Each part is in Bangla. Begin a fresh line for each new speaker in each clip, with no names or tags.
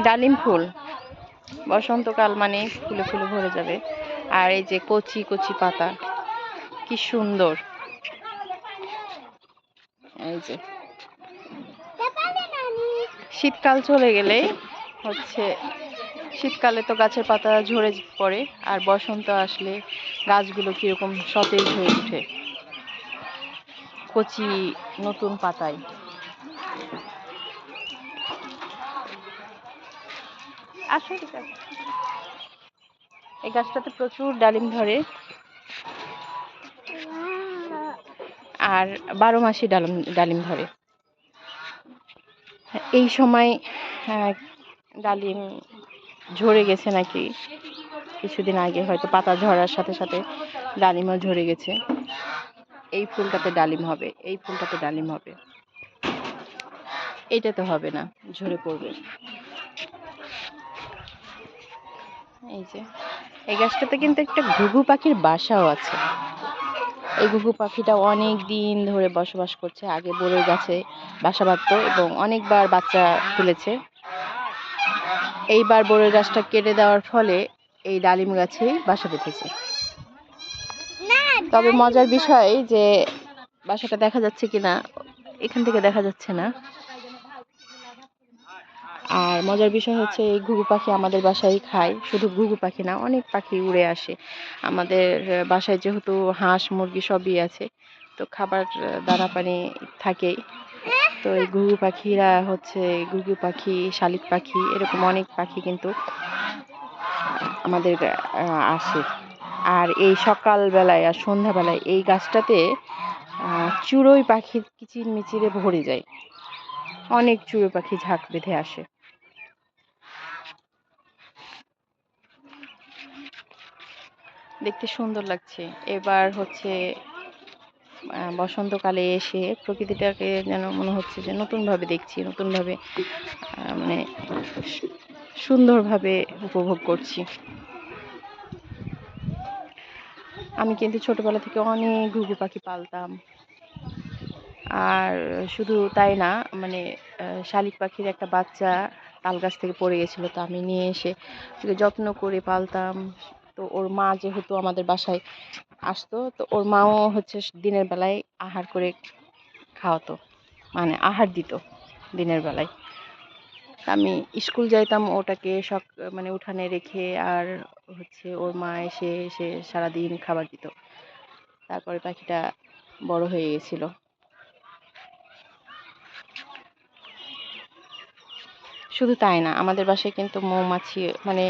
ডালিম ফুল, বসন্তকাল মানে ফুলে ফুলে ভরে যাবে। আর এই যে কচি কচি পাতা, কি সুন্দর। এই যে শীতকাল চলে গেলে হচ্ছে, শীতকালে তো গাছের পাতা ঝরে পড়ে, আর বসন্ত আসলে গাছগুলো কিরকম সতেজ হয়ে ওঠে কচি নতুন পাতায়। আসলে এই গাছটাতে প্রচুর ডালিম ধরে, আর 12 মাসই ডালিম ধরে। এই সময় ডালিম ঝরে গেছে নাকি, কিছুদিন আগে হয়তো পাতা ঝরার সাথে সাথে ডালিমও ঝরে গেছে। এই ফুলটাতে ডালিম হবে, এই ফুলটাতে ডালিম হবে, এইটাতে হবে না, ঝরে পড়বে। এই যে এই গাছটাতে কিন্তু একটা ঘুঘু পাখির বাসাও আছে। এই ঘুঘু পাখিটা অনেক দিন ধরে বসবাস করছে। আগে বড়ই গাছে বাসা বাঁধতো এবং অনেকবার বাচ্চা তুলেছে। এইবার বড়ই গাছটা কেটে দেওয়ার ফলে এই ডালিম গাছেই বাসা বেঁধেছে। তবে মজার বিষয় যে বাসাটা দেখা যাচ্ছে কিনা, এখান থেকে দেখা যাচ্ছে না। আর মজার বিষয় হচ্ছে এই ঘুঘু পাখি আমাদের বাসায় খায়। শুধু ঘুঘু পাখি না, অনেক পাখি উড়ে আসে আমাদের বাসায়, যেহেতু হাঁস মুরগি সবই আছে, তো খাবার দানা পানি থাকেই। তো এই ঘুঘু পাখিরা হচ্ছে, ঘুঘু পাখি, শালিক পাখি, এরকম অনেক পাখি কিন্তু আমাদের আসে। আর এই সকাল বেলায় আর সন্ধ্যাবেলায় এই গাছটাতে চড়ুই পাখির কিচির মিচিরে ভরে যায়। অনেক চড়ুই পাখি ঝাঁক বেঁধে আসে। দেখতে সুন্দর লাগছে। এবার হচ্ছে বসন্তকালে এসে প্রকৃতিটাকে যেন মনে হচ্ছে যে নতুনভাবে দেখছি, নতুনভাবে মানে সুন্দরভাবে উপভোগ করছি। আমি কিন্তু ছোটবেলা থেকে অনেক ঘুঘু পাখি পালতাম। আর শুধু তাই না, মানে শালিক পাখির একটা বাচ্চা তাল গাছ থেকে পড়ে গেছিল, তো আমি নিয়ে এসে ওকে যত্ন করে পালতাম। তো ওর মা যেহেতু আমাদের বাসায় আসতো, তো ওর মাও হচ্ছে দিনের বেলায় আহার করে খাওয়াতো, মানে আহার দিত দিনের বেলায়। আমি স্কুল যাইতাম ওটাকে মানে উঠানে রেখে, আর হচ্ছে ওর মা এসে এসে সারাদিন খাবার দিত। তারপরে পাখিটা বড় হয়ে গেছিল। শুধু তাই না, আমাদের বাসায় কিন্তু মৌমাছি, মানে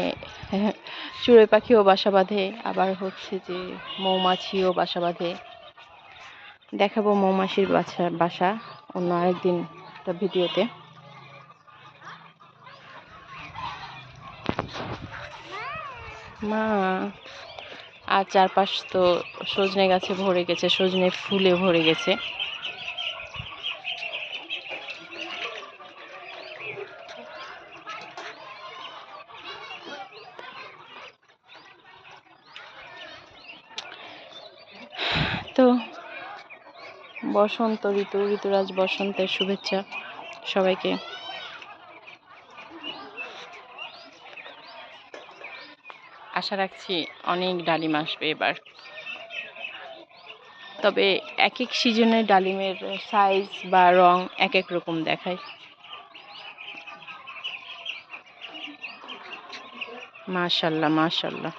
চড়ুই পাখিও বাসা বাঁধে, আবার হচ্ছে যে মৌমাছিও বাসা বাঁধে। দেখাবো মৌমাছির বাসা অন্য আরেকদিন একটা ভিডিওতে। মা, আর চারপাশ তো সজনে গাছে ভরে গেছে, সজনে ফুলে ভরে গেছে। তো বসন্ত ঋতু, ঋতুরাজ বসন্তের শুভেচ্ছা সবাইকে। আশা রাখছি অনেক ডালিম আসবে এবার। তবে এক এক সিজনে ডালিমের সাইজ বা রং এক এক রকম দেখায়। মাশাআল্লাহ মাশাআল্লাহ।